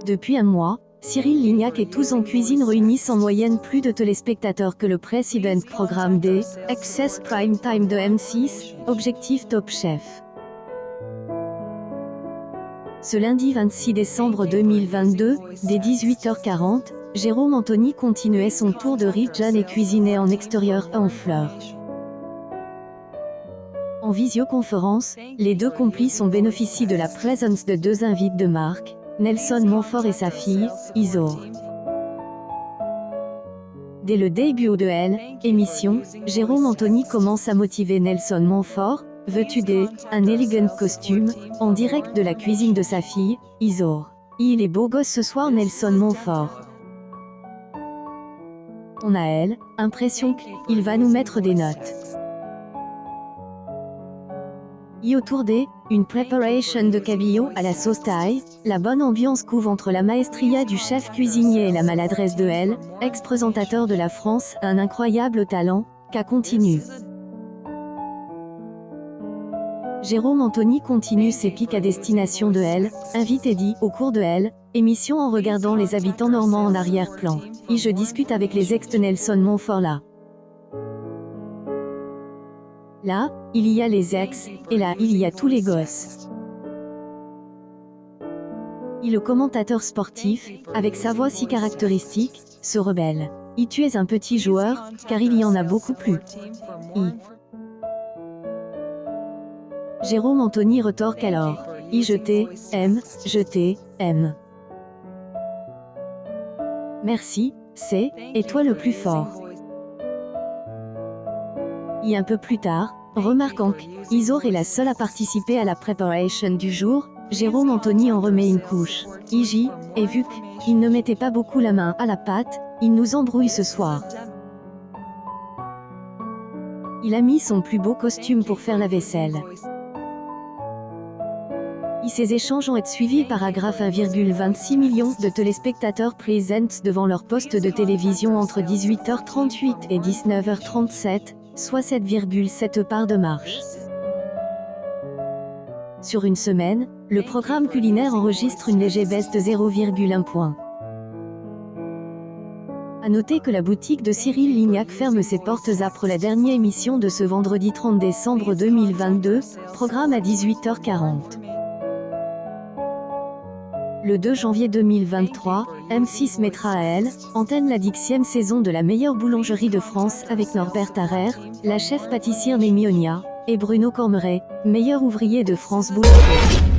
Depuis un mois, Cyril Lignac et Tous en cuisine réunissent en moyenne plus de téléspectateurs que le précédent programme des Access Prime Time de M6, Objectif Top Chef. Ce lundi 26 décembre 2022, dès 18h40, Jérôme Anthony continuait son tour de Rijan et cuisinait en extérieur à Honfleur. En visioconférence, les deux complices ont bénéficié de la présence de deux invités de marque, Nelson Montfort et sa fille, Isaure. Dès le début de l'émission, Jérôme Anthony commence à motiver Nelson Montfort, vêtu un élégant costume, en direct de la cuisine de sa fille, Isaure. Il est beau gosse ce soir, Nelson Montfort. On a l'impression qu'il va nous mettre des notes. Et autour une préparation de cabillaud à la sauce thaï, la bonne ambiance couve entre la maestria du chef cuisinier et la maladresse de ex-présentateur de la France, un incroyable talent, qu'a continue. Jérôme Anthony continue ses pics à destination de invité dit au cours de émission en regardant les habitants normands en arrière-plan. Et je discute avec les ex de Nelson Montfort là. Là, il y a les ex, et là, il y a tous les gosses. Et le commentateur sportif, avec sa voix si caractéristique, se rebelle. Et tu es un petit joueur, car il y en a beaucoup plus. Jérôme Anthony retorque alors. Je t'aime. Merci, et toi le plus fort. Et un peu plus tard, remarquant qu'Isaure est la seule à participer à la préparation du jour, Jérôme Anthony en remet une couche. Et vu qu'il ne mettait pas beaucoup la main à la pâte, il nous embrouille ce soir. Il a mis son plus beau costume pour faire la vaisselle. Et ces échanges ont été suivis par 1,26 million de téléspectateurs présents devant leur poste de télévision entre 18h38 et 19h37, soit 7,7 parts de marche. Sur une semaine, le programme culinaire enregistre une légère baisse de 0,1 point. À noter que la boutique de Cyril Lignac ferme ses portes après la dernière émission de ce vendredi 30 décembre 2022, programme à 18h40. Le 2 janvier 2023, M6 mettra à antenne la 10e saison de la meilleure boulangerie de France avec Norbert Tarrer, la chef pâtissière Némionia, et Bruno Cormeret, meilleur ouvrier de France Boulanger.